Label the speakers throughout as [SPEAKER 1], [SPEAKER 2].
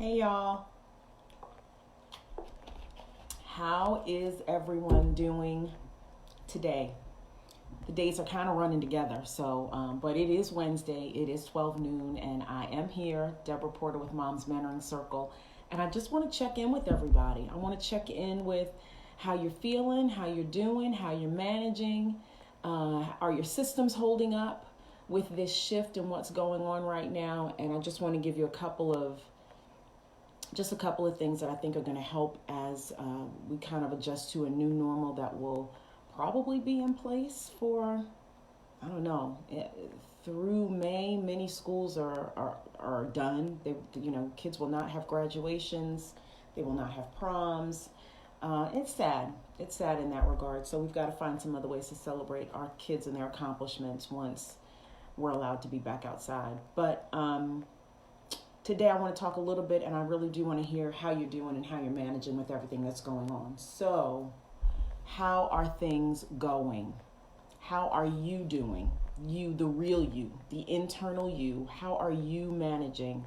[SPEAKER 1] Hey y'all, how is everyone doing today? The days are kind of running together, but it is Wednesday, it is 12 noon, and I am here, Deborah Porter with Mom's Mentoring Circle, and I just want to check in with everybody. I want to check in with how you're feeling, how you're doing, how you're managing. Are your systems holding up with this shift and what's going on right now? And I just want to give you a couple of things that I think are going to help as we kind of adjust to a new normal that will probably be in place for, I don't know, through May. Many schools are done. Kids will not have graduations. They will not have proms. It's sad. It's sad in that regard. So we've got to find some other ways to celebrate our kids and their accomplishments once we're allowed to be back outside. But today I want to talk a little bit, and I really do want to hear how you're doing and how you're managing with everything that's going on. So, how are things going? How are you doing? You, the real you, the internal you, how are you managing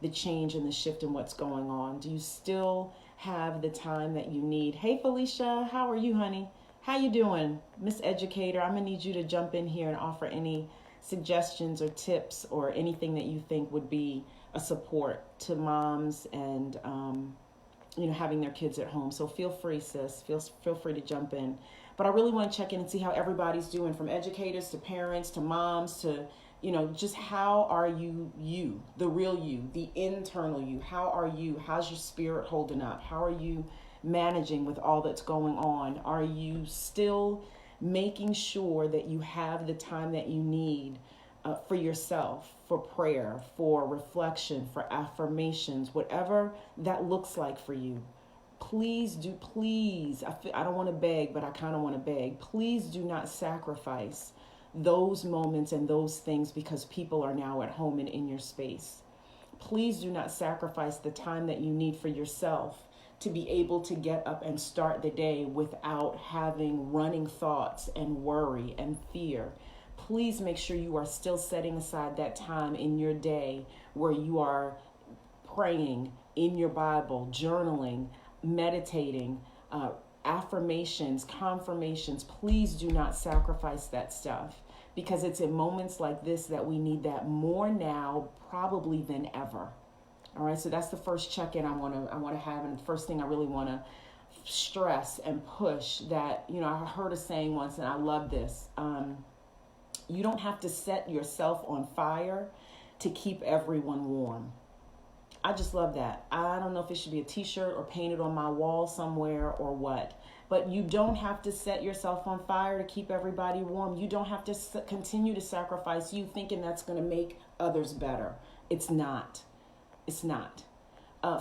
[SPEAKER 1] the change and the shift in what's going on? Do you still have the time that you need? Hey Felicia, how are you, honey? How you doing? Miss Educator, I'm going to need you to jump in here and offer any suggestions or tips or anything that you think would be a support to moms and having their kids at home. So feel free, sis. Feel free to jump in. But I really want to check in and see how everybody's doing, from educators to parents to moms to just how are you, the real you, the internal you. How are you? How's your spirit holding up? How are you managing with all that's going on? Are you still making sure that you have the time that you need for yourself, for prayer, for reflection, for affirmations, whatever that looks like for you? Please, I don't want to beg, but I kind of want to beg. Please do not sacrifice those moments and those things because people are now at home and in your space. Please do not sacrifice the time that you need for yourself to be able to get up and start the day without having running thoughts and worry and fear. Please make sure you are still setting aside that time in your day where you are praying in your Bible, journaling, meditating, affirmations, confirmations. Please do not sacrifice that stuff, because it's in moments like this that we need that more now probably than ever. All right, so that's the first check-in I want to have, and the first thing I really want to stress and push that, I heard a saying once, and I love this. You don't have to set yourself on fire to keep everyone warm. I just love that. I don't know if it should be a t-shirt or painted on my wall somewhere or what, but you don't have to set yourself on fire to keep everybody warm. You don't have to continue to sacrifice you thinking that's going to make others better. It's not. It's not.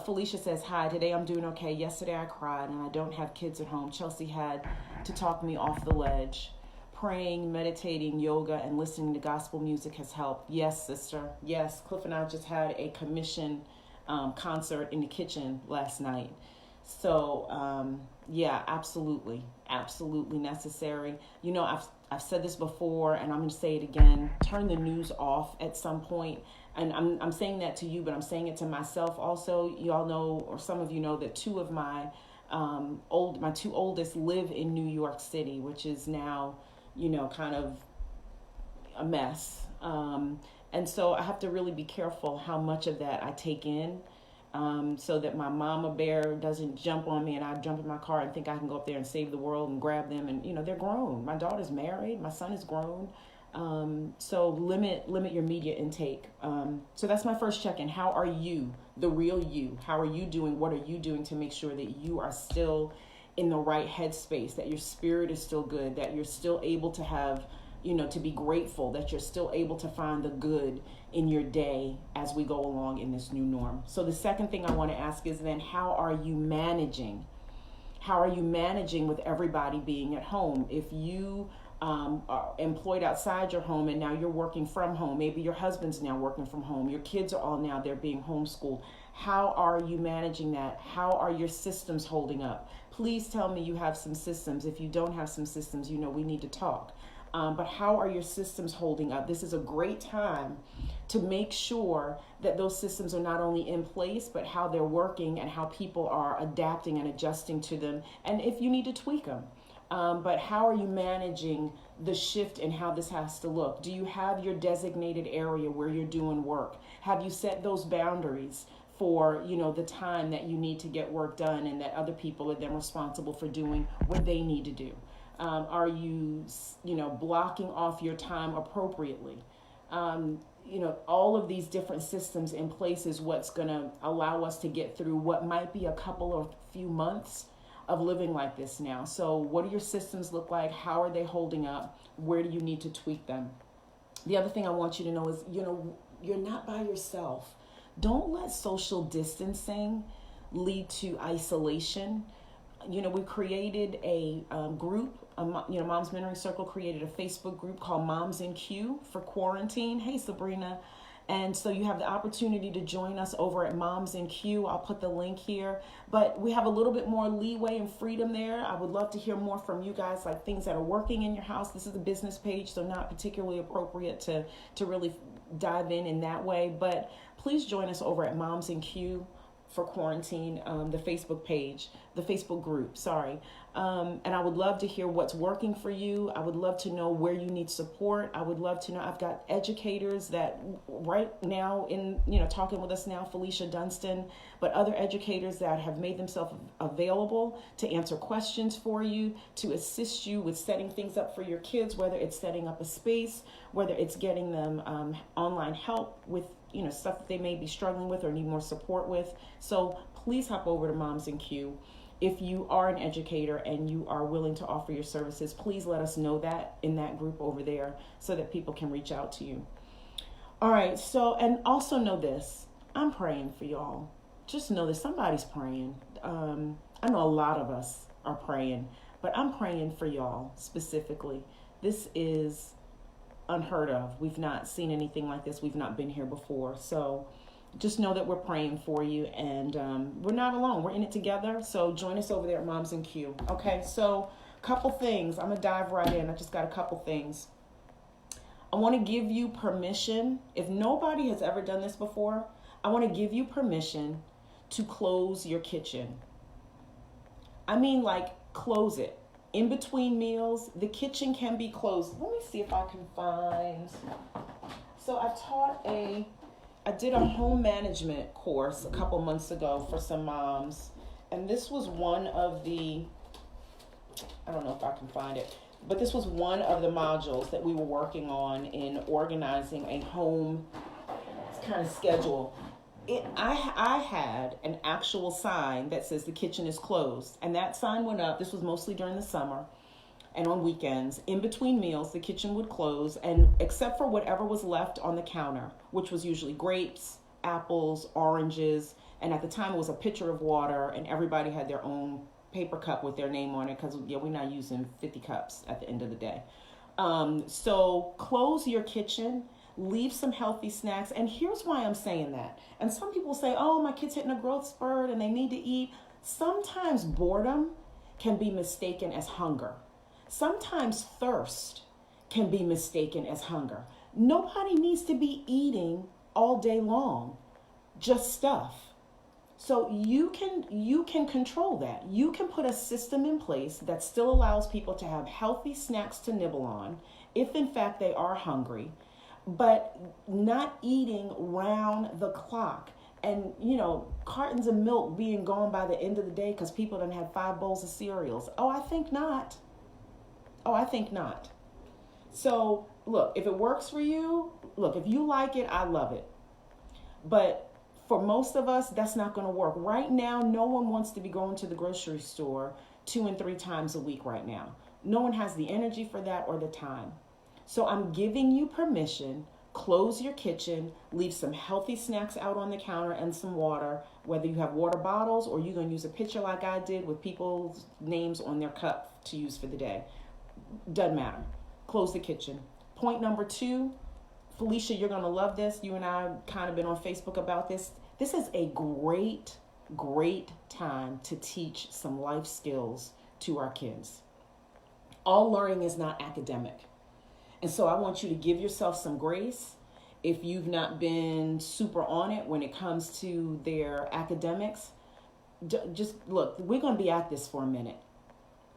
[SPEAKER 1] Felicia says, hi, today I'm doing okay. Yesterday I cried and I don't have kids at home. Chelsea had to talk me off the ledge. Praying, meditating, yoga, and listening to gospel music has helped. Yes, sister. Yes, Cliff and I just had a commission concert in the kitchen last night. So, yeah, absolutely. Absolutely necessary. I've said this before, and I'm going to say it again. Turn the news off at some point. And I'm saying that to you, but I'm saying it to myself also. You all know, or some of you know, that two of my two oldest live in New York City, which is now, kind of a mess. And so I have to really be careful how much of that I take in, so that my mama bear doesn't jump on me and I jump in my car and think I can go up there and save the world and grab them. And, they're grown. My daughter's married. My son is grown. So limit your media intake. So that's my first check-in. How are you, the real you? How are you doing? What are you doing to make sure that you are still in the right headspace, that your spirit is still good, that you're still able to have, to be grateful, that you're still able to find the good in your day as we go along in this new norm? So the second thing I want to ask is then, how are you managing? How are you managing with everybody being at home? If you are employed outside your home and now you're working from home, maybe your husband's now working from home, your kids are all now, they're being homeschooled. How are you managing that? How are your systems holding up? Please tell me you have some systems. If you don't have some systems, we need to talk. But how are your systems holding up? This is a great time to make sure that those systems are not only in place, but how they're working and how people are adapting and adjusting to them. And if you need to tweak them. But how are you managing the shift in how this has to look? Do you have your designated area where you're doing work? Have you set those boundaries for, the time that you need to get work done and that other people are then responsible for doing what they need to do? Are you, blocking off your time appropriately? All of these different systems in place is what's going to allow us to get through what might be a couple or few months of living like this now. So what do your systems look like? How are they holding up? Where do you need to tweak them? The other thing I want you to know is, you're not by yourself. Don't let social distancing lead to isolation. We created a group, Mom's Mentoring Circle created a Facebook group called Moms in Queue for quarantine. Hey, Sabrina. And so you have the opportunity to join us over at Moms in Queue. I'll put the link here. But we have a little bit more leeway and freedom there. I would love to hear more from you guys, like things that are working in your house. This is a business page, so not particularly appropriate to really dive in that way. But please join us over at Moms in Queue for quarantine, the Facebook page, the Facebook group, sorry. And I would love to hear what's working for you. I would love to know where you need support. I would love to know, I've got educators that right now talking with us now, Felicia Dunstan, but other educators that have made themselves available to answer questions for you, to assist you with setting things up for your kids, whether it's setting up a space, whether it's getting them online help with stuff that they may be struggling with or need more support with. So please hop over to Moms in Queue. If you are an educator and you are willing to offer your services, please let us know that in that group over there so that people can reach out to you. All right, so, and also know this, I'm praying for y'all. Just know that somebody's praying. I know a lot of us are praying, but I'm praying for y'all specifically. This is unheard of. We've not seen anything like this. We've not been here before. So just know that we're praying for you, and we're not alone. We're in it together. So join us over there at Moms in Queue. Okay, so a couple things. I'm going to dive right in. I just got a couple things. I want to give you permission. If nobody has ever done this before, I want to give you permission to close your kitchen. I mean, like, close it. In between meals, the kitchen can be closed. Let me see if I can find. So I did a home management course a couple months ago for some moms. And this was one of I don't know if I can find it, but this was one of the modules that we were working on in organizing a home kind of schedule. I had an actual sign that says the kitchen is closed, and that sign went up. This was mostly during the summer and on weekends. In between meals, the kitchen would close, and except for whatever was left on the counter, which was usually grapes, apples, oranges, and at the time it was a pitcher of water, and everybody had their own paper cup with their name on it because we're not using 50 cups at the end of the day. So close your kitchen. Leave some healthy snacks. And here's why I'm saying that. And some people say, oh, my kid's hitting a growth spurt and they need to eat. Sometimes boredom can be mistaken as hunger. Sometimes thirst can be mistaken as hunger. Nobody needs to be eating all day long, just stuff. So you can control that. You can put a system in place that still allows people to have healthy snacks to nibble on, if in fact they are hungry, but not eating round the clock. And, cartons of milk being gone by the end of the day because people done had 5 bowls of cereals. Oh, I think not. So, look, if it works for you, if you like it, I love it. But for most of us, that's not going to work. Right now, no one wants to be going to the grocery store 2 and 3 times a week right now. No one has the energy for that or the time. So I'm giving you permission. Close your kitchen, leave some healthy snacks out on the counter and some water, whether you have water bottles or you're going to use a pitcher like I did with people's names on their cup to use for the day. Doesn't matter. Close the kitchen. Point number 2, Felicia, you're going to love this. You and I kind of been on Facebook about this. This is a great, great time to teach some life skills to our kids. All learning is not academic. And so I want you to give yourself some grace. If you've not been super on it when it comes to their academics, just look, we're going to be at this for a minute.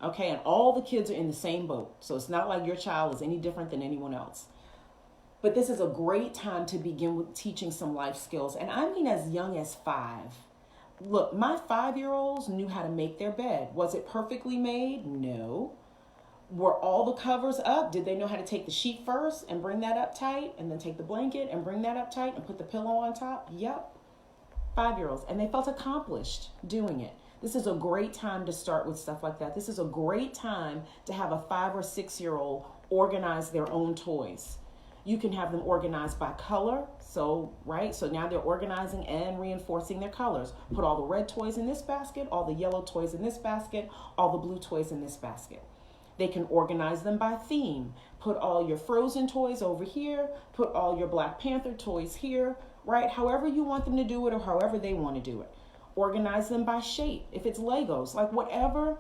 [SPEAKER 1] Okay, and all the kids are in the same boat. So it's not like your child is any different than anyone else. But this is a great time to begin with teaching some life skills. And I mean as young as 5. Look, my 5-year-olds knew how to make their bed. Was it perfectly made? No. Were all the covers up? Did they know how to take the sheet first and bring that up tight, and then take the blanket and bring that up tight and put the pillow on top? Yep. 5-year-olds. And they felt accomplished doing it. This is a great time to start with stuff like that. This is a great time to have a 5 or 6-year-old organize their own toys. You can have them organized by color. So now they're organizing and reinforcing their colors. Put all the red toys in this basket, all the yellow toys in this basket, all the blue toys in this basket. They can organize them by theme. Put all your Frozen toys over here. Put all your Black Panther toys here, right? However you want them to do it or however they want to do it. Organize them by shape. If it's Legos, like whatever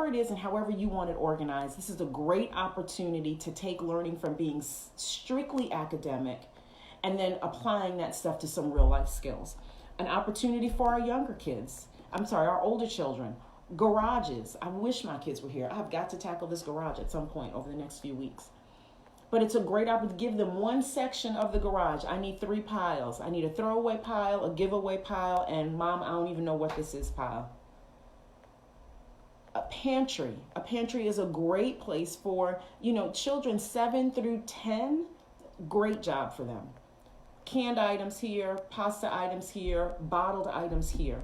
[SPEAKER 1] it is and however you want it organized, this is a great opportunity to take learning from being strictly academic and then applying that stuff to some real life skills. An opportunity for our our older children. Garages. I wish my kids were here. I've got to tackle this garage at some point over the next few weeks. But it's a great opportunity to give them one section of the garage. I need 3 piles. I need a throwaway pile, a giveaway pile, and Mom, I don't even know what this is pile. A pantry. A pantry is a great place for, children 7 through 10. Great job for them. Canned items here, pasta items here, bottled items here.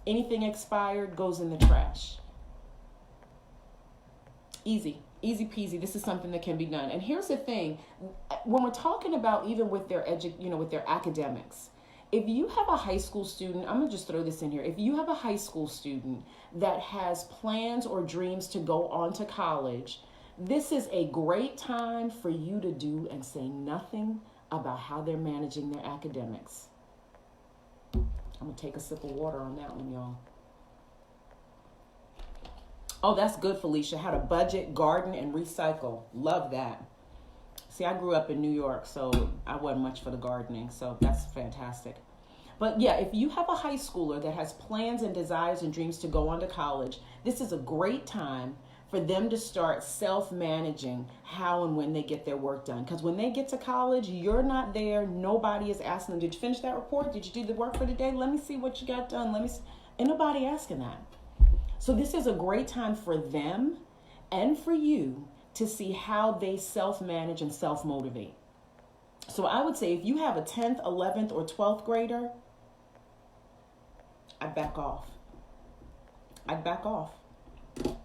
[SPEAKER 1] Anything expired goes in the trash. Easy peasy. This is something that can be done. And here's the thing, when we're talking about even with their with their academics, if you have a high school student, I'm gonna just throw this in here. If you have a high school student that has plans or dreams to go on to college, this is a great time for you to do and say nothing about how they're managing their academics. I'm gonna take a sip of water on that one, y'all. Oh, that's good, Felicia. How to budget, garden, and recycle. Love that. See, I grew up in New York, so I wasn't much for the gardening, so that's fantastic. But yeah, if you have a high schooler that has plans and desires and dreams to go on to college, this is a great time for them to start self-managing how and when they get their work done. Because when they get to college, you're not there. Nobody is asking them, did you finish that report? Did you do the work for the day? Let me see what you got done. Ain't nobody asking that. So this is a great time for them and for you to see how they self-manage and self-motivate. So I would say if you have a 10th, 11th, or 12th grader, I'd back off.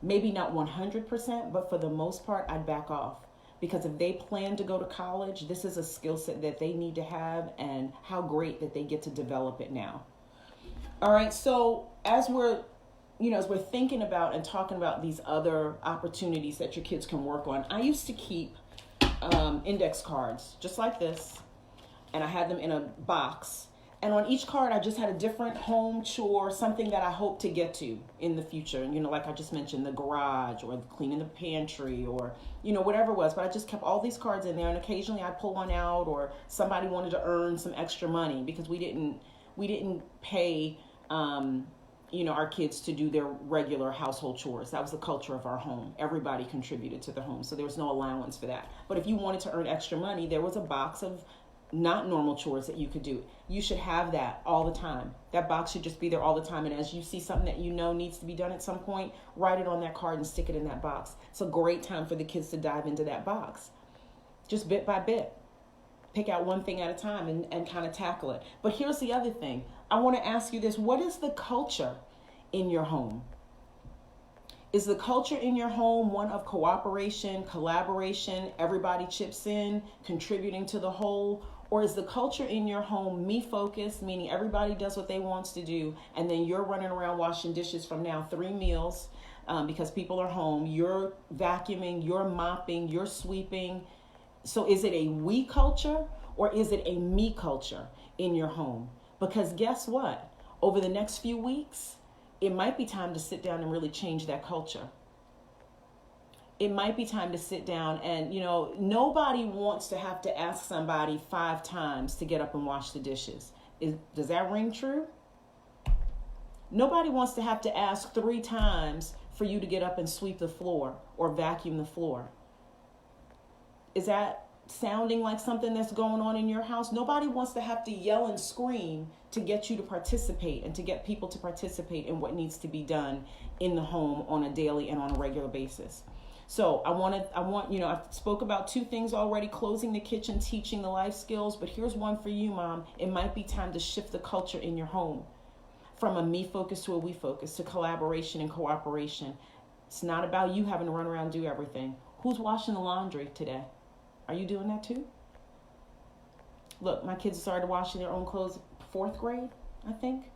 [SPEAKER 1] Maybe not 100%, but for the most part, I'd back off. Because if they plan to go to college, this is a skill set that they need to have, and how great that they get to develop it now. All right, so as we're thinking about and talking about these other opportunities that your kids can work on, I used to keep index cards just like this, and I had them in a box. And on each card, I just had a different home chore, something that I hope to get to in the future. And, like I just mentioned, the garage or cleaning the pantry or, whatever it was. But I just kept all these cards in there. And occasionally I'd pull one out, or somebody wanted to earn some extra money because we didn't pay, our kids to do their regular household chores. That was the culture of our home. Everybody contributed to the home. So there was no allowance for that. But if you wanted to earn extra money, there was a box of not normal chores that you could do. You should have that all the time. That box should just be there all the time. And as you see something that needs to be done at some point, write it on that card and stick it in that box. It's a great time for the kids to dive into that box. Just bit by bit. Pick out one thing at a time and kind of tackle it. But here's the other thing. I want to ask you this. What is the culture in your home? Is the culture in your home one of cooperation, collaboration, everybody chips in, contributing to the whole? Or is the culture in your home me-focused, meaning everybody does what they want to do, and then you're running around washing dishes from now 3 meals because people are home, you're vacuuming, you're mopping, you're sweeping. So is it a we culture or is it a me culture in your home? Because guess what? Over the next few weeks, it might be time to sit down and really change that culture. it might be time to sit down and, nobody wants to have to ask somebody 5 times to get up and wash the dishes. Does that ring true? Nobody wants to have to ask 3 times for you to get up and sweep the floor or vacuum the floor. Is that sounding like something that's going on in your house? Nobody wants to have to yell and scream to get you to participate and to get people to participate in what needs to be done in the home on a daily and on a regular basis. So I spoke about 2 things already: closing the kitchen, teaching the life skills. But here's one for you, Mom. It might be time to shift the culture in your home from a me focus to a we focus, to collaboration and cooperation. It's not about you having to run around and do everything. Who's washing the laundry today? Are you doing that too? Look, my kids started washing their own clothes 4th grade, I think.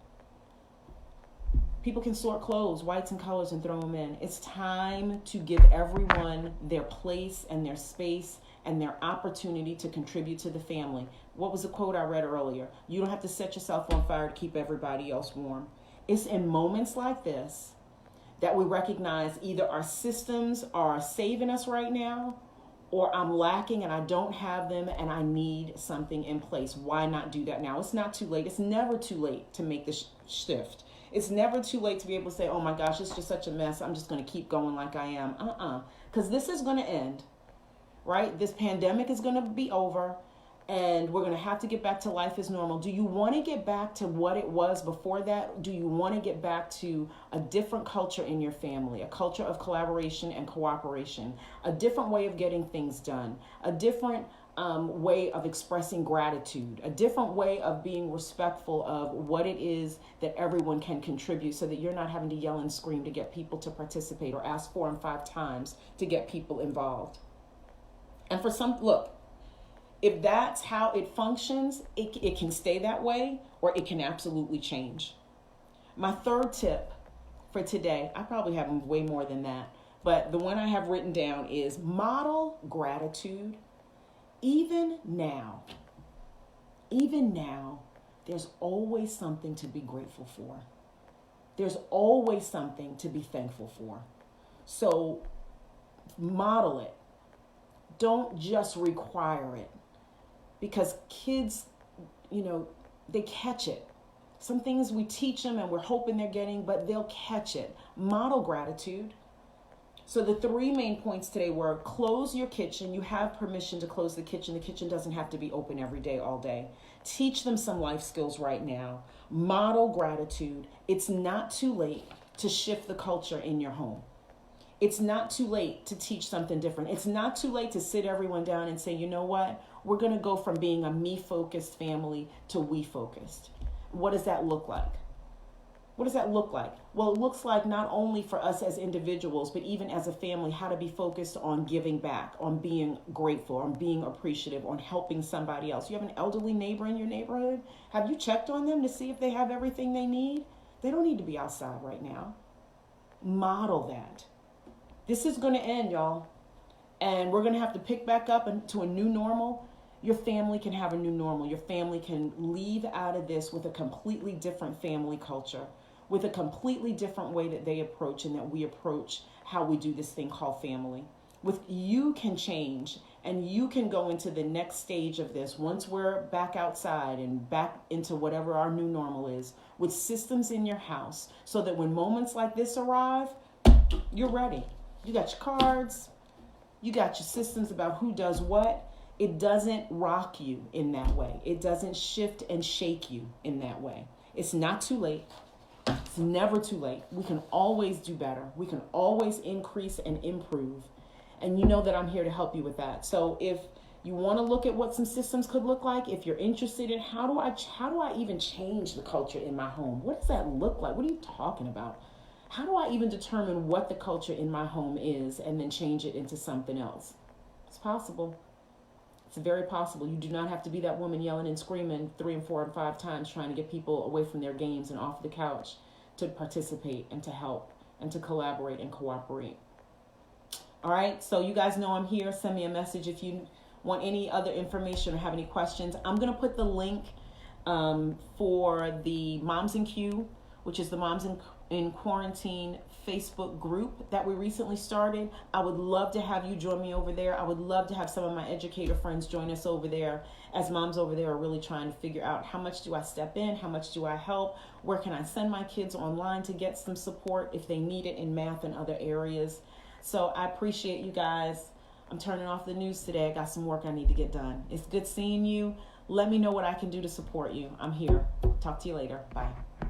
[SPEAKER 1] People can sort clothes, whites and colors, and throw them in. It's time to give everyone their place and their space and their opportunity to contribute to the family. What was the quote I read earlier? You don't have to set yourself on fire to keep everybody else warm. It's in moments like this that we recognize either our systems are saving us right now, or I'm lacking and I don't have them and I need something in place. Why not do that now? It's not too late. It's never too late to make the shift. It's never too late to be able to say, oh my gosh, it's just such a mess. I'm just going to keep going like I am. Because this is going to end, right? This pandemic is going to be over and we're going to have to get back to life as normal. Do you want to get back to what it was before that? Do you want to get back to a different culture in your family, a culture of collaboration and cooperation, a different way of getting things done, a different way of expressing gratitude, a different way of being respectful of what it is that everyone can contribute, so that you're not having to yell and scream to get people to participate or ask 4 and 5 times to get people involved? And for some, look, if that's how it functions, it can stay that way or it can absolutely change. My 3rd tip for today, I probably have way more than that, but the one I have written down is model gratitude. Even now, there's always something to be grateful for. There's always something to be thankful for. So model it. Don't just require it. Because kids, they catch it. Some things we teach them and we're hoping they're getting, but they'll catch it. Model gratitude. So the 3 main points today were: close your kitchen. You have permission to close the kitchen. The kitchen doesn't have to be open every day, all day. Teach them some life skills right now. Model gratitude. It's not too late to shift the culture in your home. It's not too late to teach something different. It's not too late to sit everyone down and say, you know what? We're going to go from being a me-focused family to we-focused. What does that look like? What does that look like? Well, it looks like not only for us as individuals, but even as a family, how to be focused on giving back, on being grateful, on being appreciative, on helping somebody else. You have an elderly neighbor in your neighborhood? Have you checked on them to see if they have everything they need? They don't need to be outside right now. Model that. This is going to end, y'all. And we're going to have to pick back up into a new normal. Your family can have a new normal. Your family can leave out of this with a completely different family culture, with a completely different way that they approach and that we approach how we do this thing called family. With you can change and you can go into the next stage of this once we're back outside and back into whatever our new normal is, with systems in your house, so that when moments like this arrive, you're ready. You got your cards, you got your systems about who does what. It doesn't rock you in that way. It doesn't shift and shake you in that way. It's not too late. It's never too late. We can always do better. We can always increase and improve. And you know that I'm here to help you with that. So if you want to look at what some systems could look like, if you're interested in how do I even change the culture in my home? What does that look like? What are you talking about? How do I even determine what the culture in my home is and then change it into something else? It's possible. It's very possible. You do not have to be that woman yelling and screaming 3 and 4 and 5 times trying to get people away from their games and off the couch to participate and to help and to collaborate and cooperate. All right, so you guys know I'm here. Send me a message if you want any other information or have any questions. I'm going to put the link for the Moms in Q, which is the Moms in Quarantine Facebook group that we recently started. I would love to have you join me over there. I would love to have some of my educator friends join us over there, as moms over there are really trying to figure out, how much do I step in? How much do I help? Where can I send my kids online to get some support if they need it in math and other areas? So I appreciate you guys. I'm turning off the news today. I got some work I need to get done. It's good seeing you. Let me know what I can do to support you. I'm here. Talk to you later. Bye.